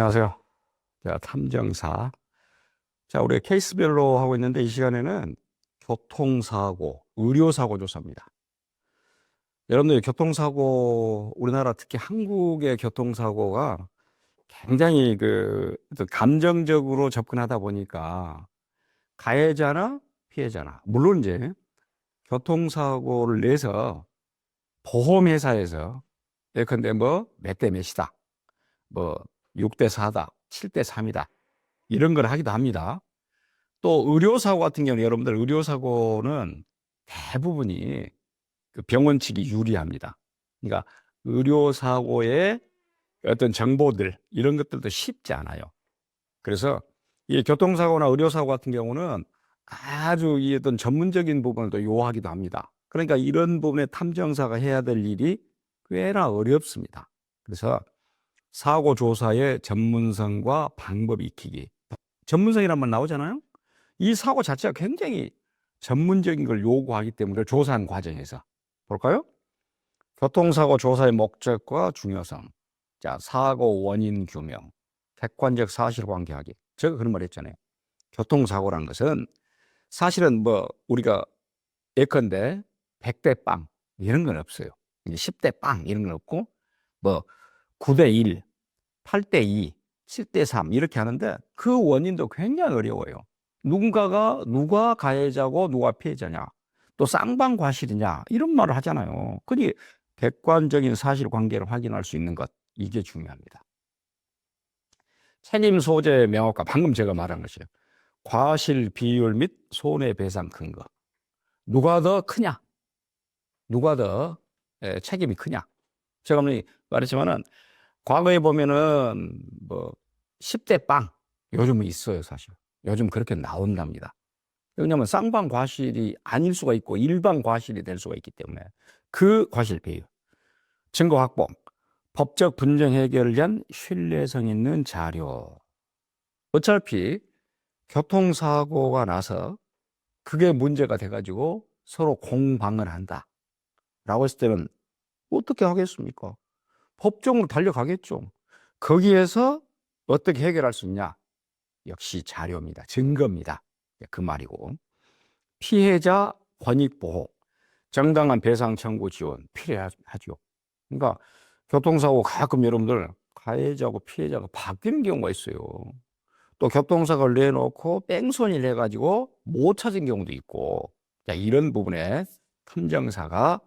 안녕하세요. 자, 탐정사. 자, 우리 케이스별로 하고 있는데 이 시간에는 교통사고, 의료사고 조사입니다. 여러분들 교통사고, 우리나라 특히 한국의 교통사고가 굉장히 또 감정적으로 접근하다 보니까 가해자나 피해자나, 물론 이제 교통사고를 내서 보험회사에서 예컨대 뭐 몇 대 몇이다, 뭐 6대 4다, 7대 3이다. 이런 걸 하기도 합니다. 또 의료사고 같은 경우는 여러분들 의료사고는 대부분이 그 병원 측이 유리합니다. 그러니까 의료사고의 어떤 정보들 이런 것들도 쉽지 않아요. 그래서 이 교통사고나 의료사고 같은 경우는 아주 이 어떤 전문적인 부분을 또 요하기도 합니다. 그러니까 이런 부분에 탐정사가 해야 될 일이 꽤나 어렵습니다. 그래서 사고 조사의 전문성과 방법 익히기. 전문성이란 말 나오잖아요. 이 사고 자체가 굉장히 전문적인 걸 요구하기 때문에 조사하는 과정에서 볼까요? 교통사고 조사의 목적과 중요성. 자, 사고 원인 규명, 객관적 사실관계하기. 제가 그런 말 했잖아요. 교통사고란 것은 사실은 뭐 우리가 예컨대 100대 빵 이런 건 없어요. 10대 빵 이런 건 없고 뭐 9대 1, 8대 2, 7대 3 이렇게 하는데 그 원인도 굉장히 어려워요. 누가 가해자고 누가 피해자냐, 또 쌍방과실이냐 이런 말을 하잖아요. 그러니 객관적인 사실관계를 확인할 수 있는 것, 이게 중요합니다. 책임 소재 명확화, 방금 제가 말한 것이에요. 과실 비율 및 손해배상 근거. 누가 더 크냐, 누가 더 책임이 크냐. 제가 말했지만은 과거에 보면은 뭐 10대 빵 요즘은 있어요. 사실 요즘 그렇게 나온답니다. 왜냐하면 쌍방 과실이 아닐 수가 있고 일반 과실이 될 수가 있기 때문에 그 과실 비율, 증거 확보, 법적 분쟁 해결을 위한 신뢰성 있는 자료. 어차피 교통사고가 나서 그게 문제가 돼가지고 서로 공방을 한다라고 했을 때는 어떻게 하겠습니까? 법정으로 달려가겠죠. 거기에서 어떻게 해결할 수 있냐? 역시 자료입니다. 증거입니다. 그 말이고. 피해자 권익보호, 정당한 배상 청구 지원 필요하죠. 그러니까 교통사고 가끔 여러분들 가해자고 피해자가 바뀌는 경우가 있어요. 또 교통사고를 내놓고 뺑소니를 해가지고 못 찾은 경우도 있고, 자, 이런 부분에 탐정사가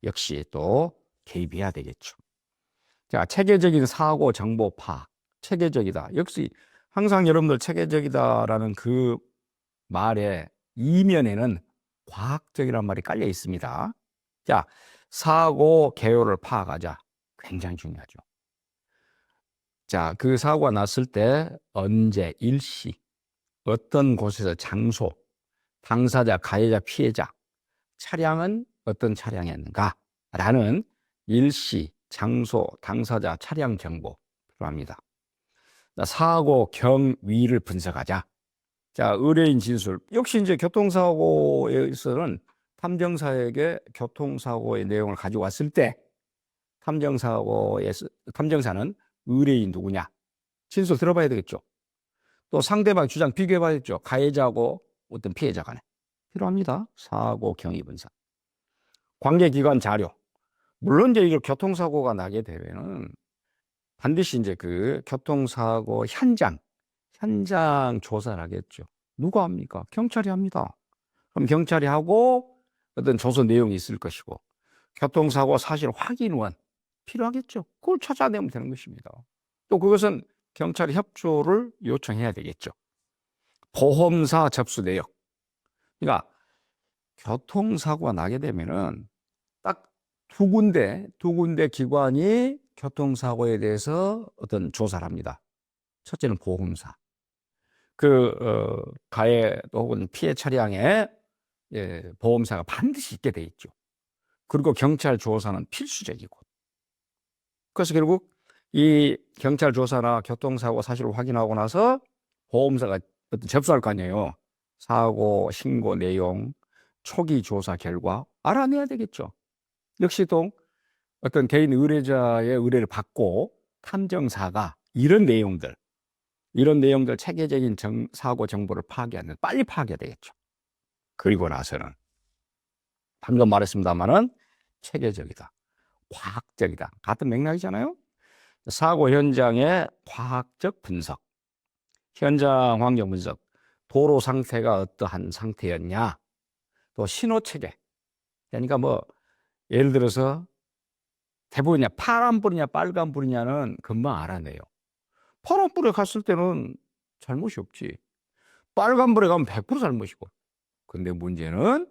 역시 또 개입해야 되겠죠. 자, 체계적인 사고 정보 파악, 체계적이다. 역시 항상 여러분들 체계적이다라는 그 말의 이면에는 과학적이라는 말이 깔려 있습니다. 자, 사고 개요를 파악하자. 굉장히 중요하죠. 자, 그 사고가 났을 때 언제, 일시, 어떤 곳에서 장소, 당사자, 가해자, 피해자, 차량은 어떤 차량이었는가라는 일시, 장소, 당사자, 차량 정보 필요합니다. 자, 사고 경위를 분석하자. 자, 의뢰인 진술. 역시 이제 교통사고에 있어서는 탐정사에게 교통사고의 내용을 가져왔을 때 탐정사는 의뢰인 누구냐? 진술 들어봐야 되겠죠. 또 상대방 주장 비교해 봐야겠죠. 가해자하고 어떤 피해자 간에. 필요합니다. 사고 경위 분석. 관계기관 자료. 물론 이제 이걸 교통사고가 나게 되면은 반드시 이제 그 교통사고 현장 조사를 하겠죠. 누가 합니까? 경찰이 합니다. 그럼 경찰이 하고 어떤 조서 내용이 있을 것이고 교통사고 사실 확인원 필요하겠죠. 그걸 찾아내면 되는 것입니다. 또 그것은 경찰 협조를 요청해야 되겠죠. 보험사 접수 내역. 그러니까 교통사고가 나게 되면은 딱 두 군데 기관이 교통사고에 대해서 어떤 조사를 합니다. 첫째는 보험사. 가해 혹은 피해 차량에 보험사가 반드시 있게 돼 있죠. 그리고 경찰 조사는 필수적이고. 그래서 결국 이 경찰 조사나 교통사고 사실을 확인하고 나서 보험사가 어떤 접수할 거 아니에요. 사고, 신고 내용, 초기 조사 결과 알아내야 되겠죠. 역시 또 어떤 개인 의뢰자의 의뢰를 받고 탐정사가 이런 내용들, 이런 내용들 체계적인 사고 정보를 파악하는 빨리 파악해야 되겠죠. 그리고 나서는 방금 말했습니다만은 체계적이다, 과학적이다. 같은 맥락이잖아요. 사고 현장의 과학적 분석, 현장 환경 분석, 도로 상태가 어떠한 상태였냐, 또 신호 체계. 그러니까 뭐 예를 들어서 대부분이냐 파란불이냐 빨간불이냐는 금방 알아내요. 파란불에 갔을 때는 잘못이 없지. 빨간불에 가면 100% 잘못이고. 근데 문제는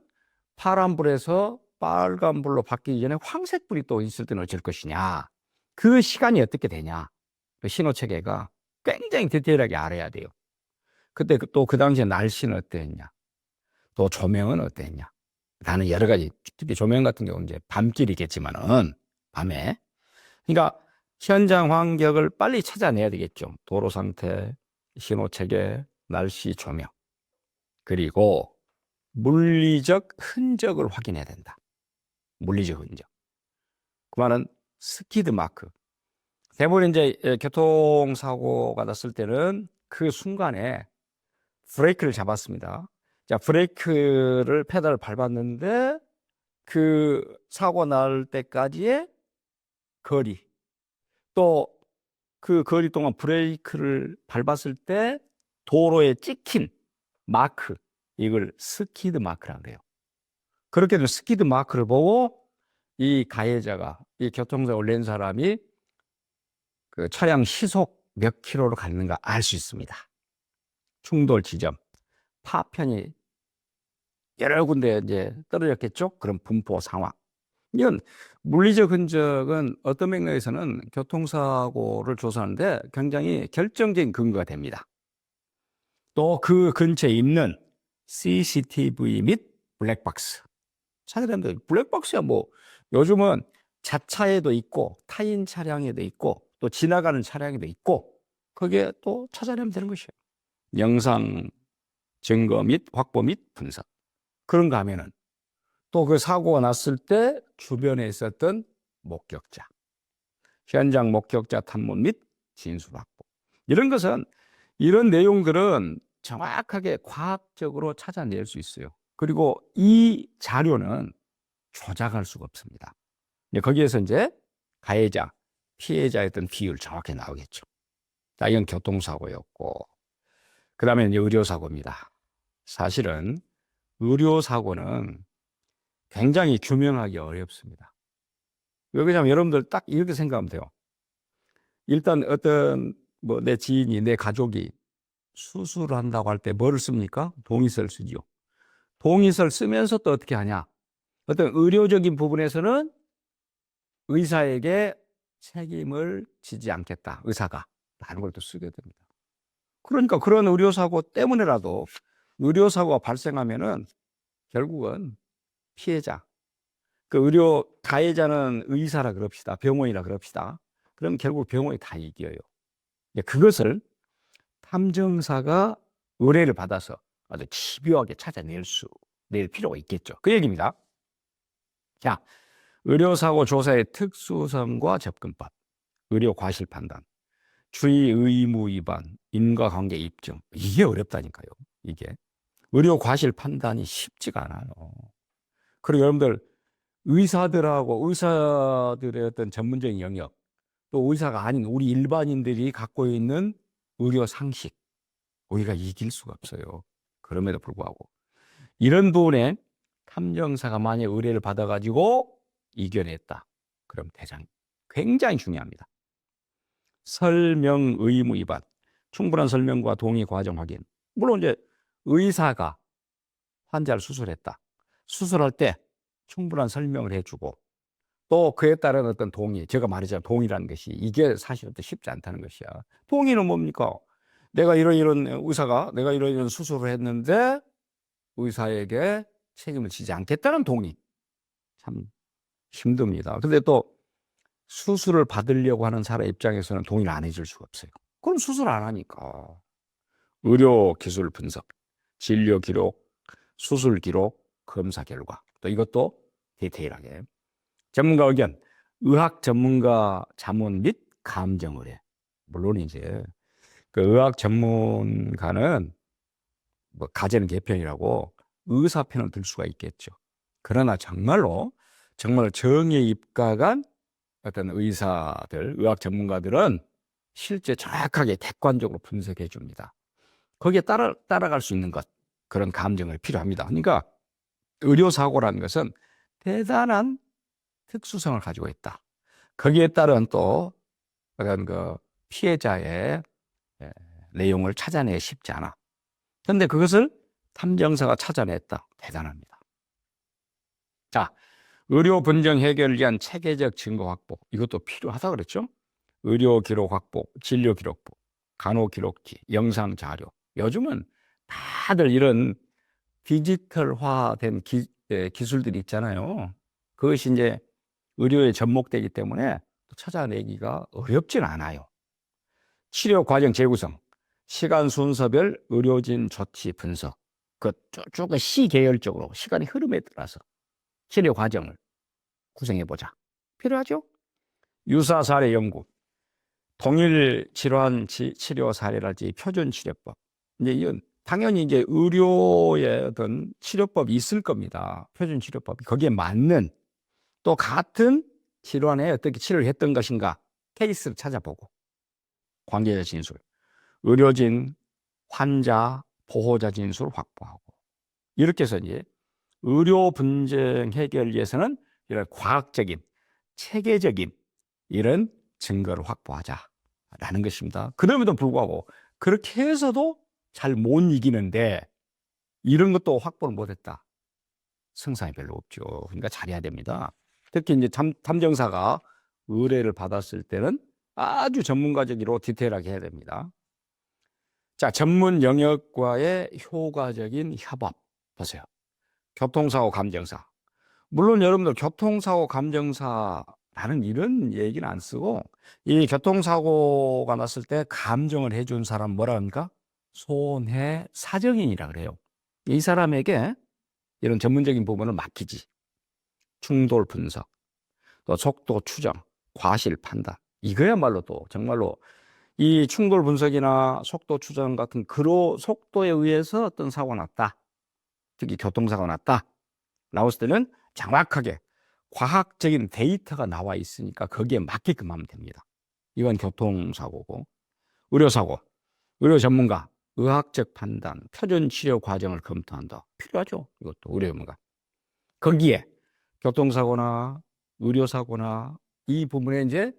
파란불에서 빨간불로 바뀌기 전에 황색불이 또 있을 때는 어쩔 것이냐. 그 시간이 어떻게 되냐. 그 신호 체계가 굉장히 디테일하게 알아야 돼요. 그때 또 그 당시에 날씨는 어땠냐. 또 조명은 어땠냐. 나는 여러 가지, 특히 조명 같은 경우는 이제 밤길이겠지만은 밤에. 그러니까 현장 환경을 빨리 찾아내야 되겠죠. 도로 상태, 신호 체계, 날씨, 조명. 그리고 물리적 흔적을 확인해야 된다. 물리적 흔적. 그 말은 스키드 마크. 대부분 이제 교통사고가 났을 때는 그 순간에 브레이크를 잡았습니다. 자, 브레이크를 페달을 밟았는데 그 사고 날 때까지의 거리, 또 그 거리 동안 브레이크를 밟았을 때 도로에 찍힌 마크, 이걸 스키드 마크라고 그래요. 그렇게 되면 스키드 마크를 보고 이 가해자가, 이 교통사고를 낸 사람이 그 차량 시속 몇 킬로로 갔는가 알 수 있습니다. 충돌 지점, 파편이 여러 군데 이제 떨어졌겠죠? 그런 분포 상황. 이건 물리적 흔적은 어떤 맥락에서는 교통사고를 조사하는데 굉장히 결정적인 근거가 됩니다. 또 그 근처에 있는 CCTV 및 블랙박스. 사람들 블랙박스야 뭐 요즘은 자차에도 있고 타인 차량에도 있고 또 지나가는 차량에도 있고 거기에 또 찾아내면 되는 것이에요. 영상 증거 및 확보 및 분석. 그런가 하면은 또 그 사고가 났을 때 주변에 있었던 목격자, 현장 목격자 탐문 및 진술 확보. 이런 것은, 이런 내용들은 정확하게 과학적으로 찾아낼 수 있어요. 그리고 이 자료는 조작할 수가 없습니다. 거기에서 이제 가해자, 피해자의 어떤 비율 정확히 나오겠죠. 자, 이건 교통사고였고, 그 다음에 이제 의료사고입니다. 사실은 의료사고는 굉장히 규명하기 어렵습니다. 왜 그러냐면 여러분들 딱 이렇게 생각하면 돼요. 일단 어떤 뭐 내 지인이, 내 가족이 수술을 한다고 할 때 뭐를 씁니까? 동의서를 쓰죠. 동의서를 쓰면서 또 어떻게 하냐? 어떤 의료적인 부분에서는 의사에게 책임을 지지 않겠다. 의사가 라는 걸 또 쓰게 됩니다. 그러니까 그런 의료사고 때문에라도 의료사고가 발생하면은 결국은 피해자, 그 의료 가해자는 의사라 그럽시다. 병원이라 그럽시다. 그럼 결국 병원이 다 이겨요. 그것을 탐정사가 의뢰를 받아서 아주 집요하게 낼 필요가 있겠죠. 그 얘기입니다. 자, 의료사고 조사의 특수성과 접근법, 의료 과실 판단, 주의 의무 위반, 인과관계 입증. 이게 어렵다니까요. 이게. 의료 과실 판단이 쉽지가 않아요. 그리고 여러분들 의사들하고 의사들의 어떤 전문적인 영역, 또 의사가 아닌 우리 일반인들이 갖고 있는 의료 상식, 우리가 이길 수가 없어요. 그럼에도 불구하고 이런 부분에 탐정사가 만약 의뢰를 받아가지고 이겨냈다. 그럼 굉장히 중요합니다. 설명 의무 위반, 충분한 설명과 동의 과정 확인. 물론 이제 의사가 환자를 수술했다. 수술할 때 충분한 설명을 해주고 또 그에 따른 어떤 동의, 제가 말했잖아요. 동의라는 것이 이게 사실은 쉽지 않다는 것이야. 동의는 뭡니까? 내가 이런 의사가 내가 이런 수술을 했는데 의사에게 책임을 지지 않겠다는 동의. 참 힘듭니다. 근데 또 수술을 받으려고 하는 사람 입장에서는 동의를 안 해줄 수가 없어요. 그럼 수술 안 하니까. 의료 기술 분석, 진료 기록, 수술 기록, 검사 결과. 또 이것도 디테일하게. 전문가 의견, 의학 전문가 자문 및 감정 의뢰. 물론 이제 그 의학 전문가는 뭐 가제는 개편이라고 의사편을 들 수가 있겠죠. 그러나 정말로 정말 정의에 입각한 어떤 의사들, 의학 전문가들은 실제 정확하게 객관적으로 분석해 줍니다. 거기에 따라갈 수 있는 것, 그런 감정이 필요합니다. 그러니까 의료사고라는 것은 대단한 특수성을 가지고 있다. 거기에 따른 또 어떤 그 피해자의 내용을 찾아내기 쉽지 않아. 그런데 그것을 탐정사가 찾아냈다. 대단합니다. 자, 의료 분쟁 해결을 위한 체계적 증거 확보. 이것도 필요하다 그랬죠? 의료 기록 확보, 진료 기록부, 간호 기록지, 영상 자료. 요즘은 다들 이런 디지털화된 기술들이 있잖아요. 그것이 이제 의료에 접목되기 때문에 찾아내기가 어렵진 않아요. 치료 과정 재구성, 시간 순서별 의료진 조치 분석. 그 쭉 시계열적으로 시간의 흐름에 따라서 치료 과정을 구성해 보자. 필요하죠? 유사 사례 연구, 동일 질환 치료 사례랄지 표준 치료법. 이제 이건 당연히 이제 의료의 어떤 치료법이 있을 겁니다. 표준 치료법이 거기에 맞는 또 같은 질환에 어떻게 치료를 했던 것인가 케이스를 찾아보고 관계자 진술, 의료진, 환자, 보호자 진술을 확보하고 이렇게 해서 이제 의료 분쟁 해결 위해서는 이런 과학적인 체계적인 이런 증거를 확보하자라는 것입니다. 그럼에도 불구하고 그렇게 해서도 잘 못 이기는데 이런 것도 확보를 못했다. 승산이 별로 없죠. 그러니까 잘해야 됩니다. 특히 이제 탐정사가 의뢰를 받았을 때는 아주 전문가적으로 디테일하게 해야 됩니다. 자, 전문 영역과의 효과적인 협업. 보세요. 교통사고 감정사. 물론 여러분들 교통사고 감정사라는 이런 얘기는 안 쓰고 이 교통사고가 났을 때 감정을 해준 사람 뭐라 합니까? 손해 사정인이라 그래요. 이 사람에게 이런 전문적인 부분을 맡기지. 충돌 분석, 또 속도 추정, 과실 판단. 이거야말로 또 정말로 이 충돌 분석이나 속도 추정 같은 그로 속도에 의해서 어떤 사고가 났다. 특히 교통사고가 났다. 나왔을 때는 정확하게 과학적인 데이터가 나와 있으니까 거기에 맞게끔 하면 됩니다. 이건 교통사고고. 의료사고, 의료 전문가, 의학적 판단, 표준 치료 과정을 검토한다. 필요하죠. 이것도 의료 전문가. 거기에 교통사고나 의료사고나 이 부분에 이제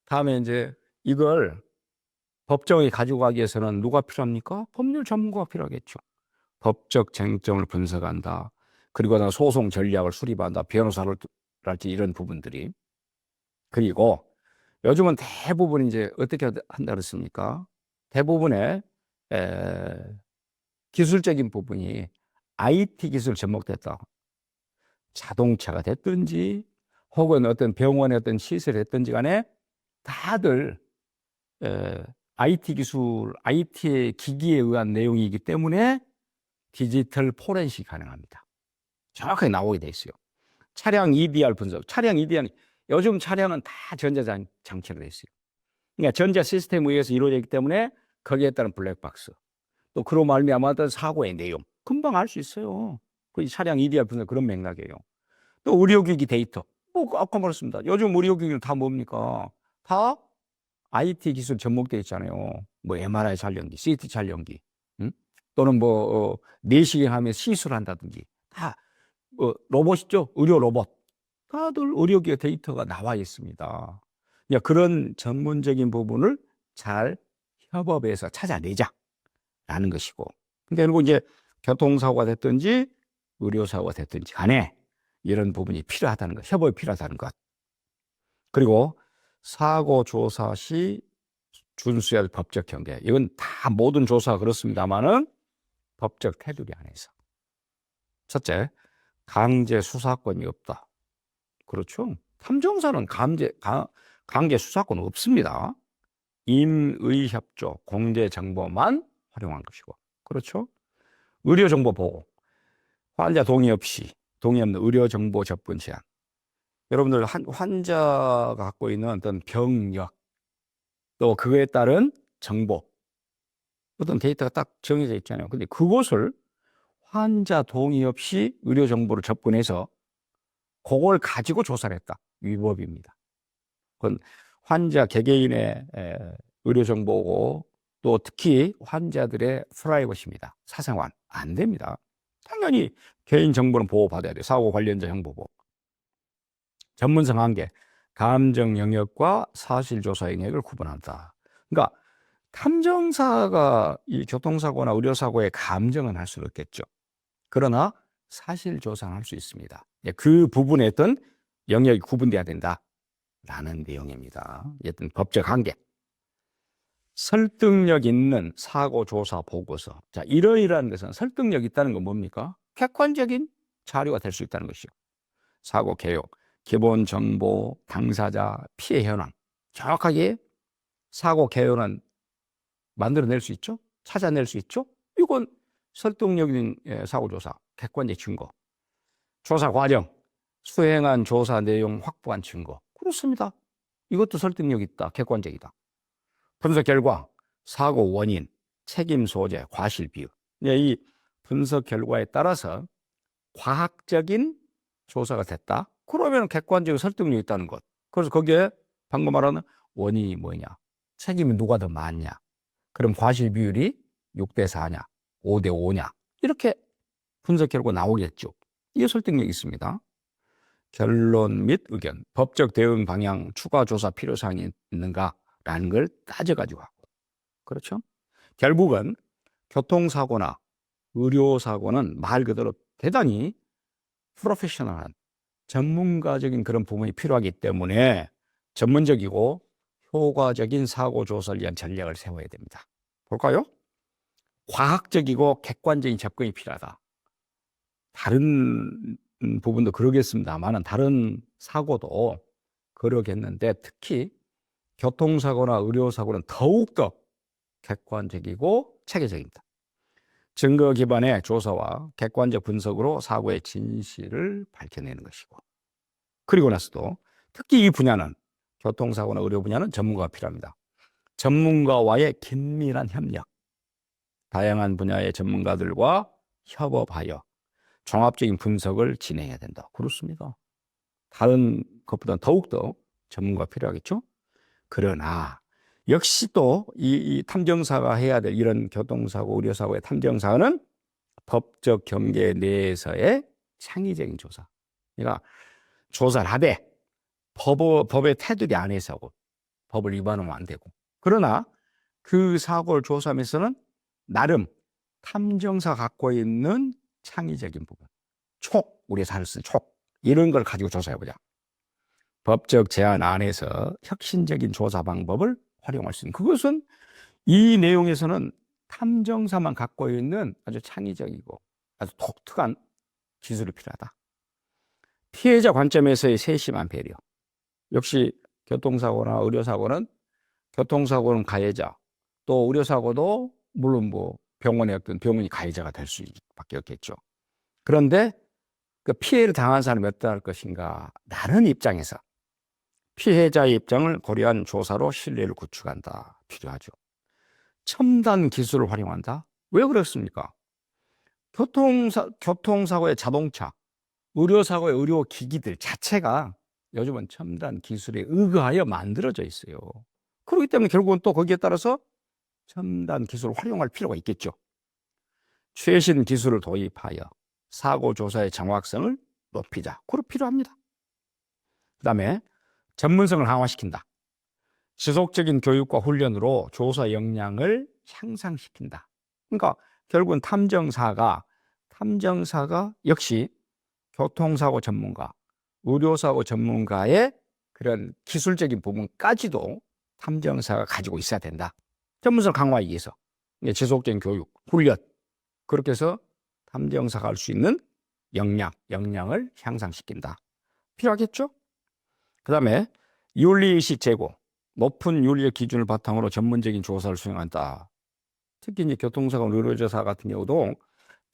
다음에 이제 이걸 법정에 가지고 가기 위해서는 누가 필요합니까? 법률 전문가가 필요하겠죠. 법적 쟁점을 분석한다. 그리고 나 소송 전략을 수립한다. 변호사를 할지 이런 부분들이. 그리고 요즘은 대부분 이제 어떻게 한다 그랬습니까? 대부분의 기술적인 부분이 IT 기술 접목됐다. 자동차가 됐든지 혹은 어떤 병원의 어떤 시설이 됐든지 간에 다들 IT 기술, IT의 기기에 의한 내용이기 때문에 디지털 포렌식이 가능합니다. 정확하게 나오게 돼 있어요. 차량 EDR 분석, 차량 EDR, 요즘 차량은 다 전자장치로 돼 있어요. 그러니까 전자 시스템에 의해서 이루어지기 때문에 거기에 따른 블랙박스, 또 그로 말미암아 어떤 사고의 내용, 금방 알 수 있어요. 그 차량 EDR 분석 그런 맥락이에요. 또 의료기기 데이터, 뭐 아까 말했습니다. 요즘 의료기기는 다 뭡니까? 다 IT 기술 접목되어 있잖아요. 뭐 MRI 촬영기, CT 촬영기, 응? 또는 뭐 내시경하면 시술한다든지 다 로봇 있죠? 의료 로봇. 다들 의료기기 데이터가 나와 있습니다. 그러니까 그런 전문적인 부분을 잘 협업해서 찾아내자라는 것이고. 그러니까 결국 이제 교통사고가 됐든지 의료사고가 됐든지 간에 이런 부분이 필요하다는 것, 협업이 필요하다는 것. 그리고 사고 조사 시 준수해야 할 법적 경계. 이건 다 모든 조사가 그렇습니다만은 법적 테두리 안에서. 첫째, 강제 수사권이 없다. 그렇죠. 탐정사는 강제 수사권 없습니다. 임의협조, 공개정보만 활용한 것이고. 그렇죠. 의료정보 보호. 환자 동의 없는 의료정보 접근 제한. 여러분들 환자가 갖고 있는 어떤 병력, 또 그에 따른 정보, 어떤 데이터가 딱 정해져 있잖아요. 근데 그것을 환자 동의 없이 의료 정보를 접근해서 그걸 가지고 조사를 했다. 위법입니다. 그건 환자 개개인의 의료 정보고 또 특히 환자들의 프라이버시입니다. 사생활 안 됩니다. 당연히 개인 정보는 보호받아야 돼요. 사고 관련자 형보고. 전문성 한계, 감정 영역과 사실조사 영역을 구분한다. 그러니까 탐정사가 이 교통사고나 의료사고에 감정은 할 수 없겠죠. 그러나 사실조사는 할 수 있습니다. 그 부분에 어떤 영역이 구분돼야 된다라는 내용입니다. 어떤 법적 한계. 설득력 있는 사고조사 보고서. 자, 이러이러한 것은 설득력 있다는 건 뭡니까? 객관적인 자료가 될 수 있다는 것이요. 사고 개요, 기본 정보, 당사자, 피해 현황. 정확하게 사고 개요는 만들어낼 수 있죠? 찾아낼 수 있죠? 이건 설득력 있는 사고조사, 객관적 증거. 조사 과정, 수행한 조사 내용 확보한 증거. 그렇습니다. 이것도 설득력 있다, 객관적이다. 분석 결과, 사고 원인, 책임 소재, 과실 비율. 이 분석 결과에 따라서 과학적인 조사가 됐다. 그러면 객관적인 설득력이 있다는 것. 그래서 거기에 방금 말하는 원인이 뭐냐, 책임이 누가 더 많냐, 그럼 과실 비율이 6대 4냐, 5대 5냐, 이렇게 분석 결과 나오겠죠. 이게 설득력이 있습니다. 결론 및 의견, 법적 대응 방향, 추가 조사 필요사항이 있는가라는 걸 따져가지고 하고. 그렇죠? 결국은 교통사고나 의료사고는 말 그대로 대단히 프로페셔널한 전문가적인 그런 부분이 필요하기 때문에 전문적이고 효과적인 사고 조사를 위한 전략을 세워야 됩니다. 볼까요? 과학적이고 객관적인 접근이 필요하다. 다른 부분도 그러겠습니다만 다른 사고도 그러겠는데 특히 교통사고나 의료사고는 더욱더 객관적이고 체계적입니다. 증거 기반의 조사와 객관적 분석으로 사고의 진실을 밝혀내는 것이고, 그리고 나서도 특히 이 분야는, 교통사고나 의료 분야는 전문가가 필요합니다. 전문가와의 긴밀한 협력, 다양한 분야의 전문가들과 협업하여 종합적인 분석을 진행해야 된다. 그렇습니다. 다른 것보다 더욱더 전문가가 필요하겠죠. 그러나 역시 또 이 탐정사가 해야 될 이런 교통사고, 의료사고의 탐정사는 법적 경계 내에서의 창의적인 조사. 그러니까 조사를 하되 법의 테두리 안에서 하고, 법을 위반하면 안 되고. 그러나 그 사고를 조사하면서는 나름 탐정사 갖고 있는 창의적인 부분, 우리가 잘 쓰는 이런 걸 가지고 조사해보자. 법적 제한 안에서 혁신적인 조사 방법을 활용할 수 있는, 그것은 이 내용에서는 탐정사만 갖고 있는 아주 창의적이고 아주 독특한 기술이 필요하다. 피해자 관점에서의 세심한 배려. 역시 교통사고나 의료사고는, 교통사고는 가해자, 또 의료사고도 물론 뭐 병원의 어떤 병원이 가해자가 될 수밖에 없겠죠. 그런데 그 피해를 당한 사람이 어떠할 것인가, 라는 입장에서 피해자의 입장을 고려한 조사로 신뢰를 구축한다. 필요하죠. 첨단 기술을 활용한다. 왜 그렇습니까? 교통사고의 자동차, 의료사고의 의료기기들 자체가 요즘은 첨단 기술에 의거하여 만들어져 있어요. 그렇기 때문에 결국은 또 거기에 따라서 첨단 기술을 활용할 필요가 있겠죠. 최신 기술을 도입하여 사고 조사의 정확성을 높이자. 그거 필요합니다. 그 다음에 전문성을 강화시킨다. 지속적인 교육과 훈련으로 조사 역량을 향상시킨다. 그러니까 결국은 탐정사가 역시 교통사고 전문가, 의료사고 전문가의 그런 기술적인 부분까지도 탐정사가 가지고 있어야 된다. 전문성을 강화하기 위해서 지속적인 교육, 훈련, 그렇게 해서 탐정사가 할 수 있는 역량을 향상시킨다. 필요하겠죠? 그 다음에 윤리의식 제고, 높은 윤리의 기준을 바탕으로 전문적인 조사를 수행한다. 특히 이제 교통사고, 의료조사 같은 경우도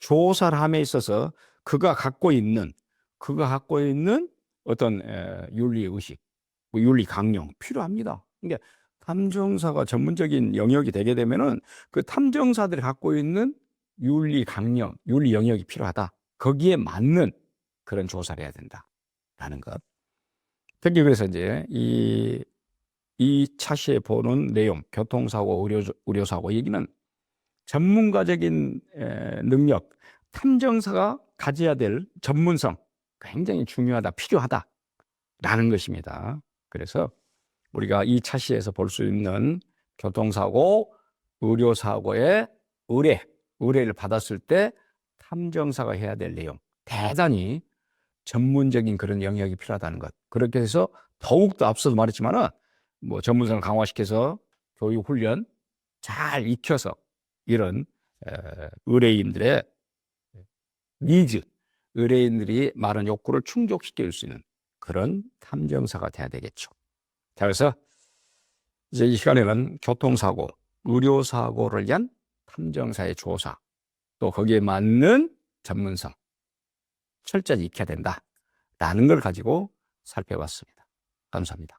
조사를 함에 있어서 그가 갖고 있는 어떤 윤리의식, 윤리 강령 필요합니다. 그러니까 탐정사가 전문적인 영역이 되게 되면은 그 탐정사들이 갖고 있는 윤리 강령, 윤리 영역이 필요하다. 거기에 맞는 그런 조사를 해야 된다라는 것. 특히 그래서 이제 이 차시에 보는 내용, 교통사고, 의료사고 얘기는 전문가적인 능력, 탐정사가 가져야 될 전문성 굉장히 중요하다, 필요하다라는 것입니다. 그래서 우리가 이 차시에서 볼 수 있는 교통사고, 의료사고의 의뢰를 받았을 때 탐정사가 해야 될 내용, 대단히 전문적인 그런 영역이 필요하다는 것. 그렇게 해서 더욱더 앞서도 말했지만은 뭐 전문성을 강화시켜서 교육 훈련 잘 익혀서 이런 의뢰인들의 니즈, 의뢰인들이 말하는 욕구를 충족시킬 수 있는 그런 탐정사가 돼야 되겠죠. 자, 그래서 이제 이 시간에는 교통사고, 의료사고를 위한 탐정사의 조사, 또 거기에 맞는 전문성, 철저히 익혀야 된다라는 걸 가지고 살펴봤습니다. 감사합니다.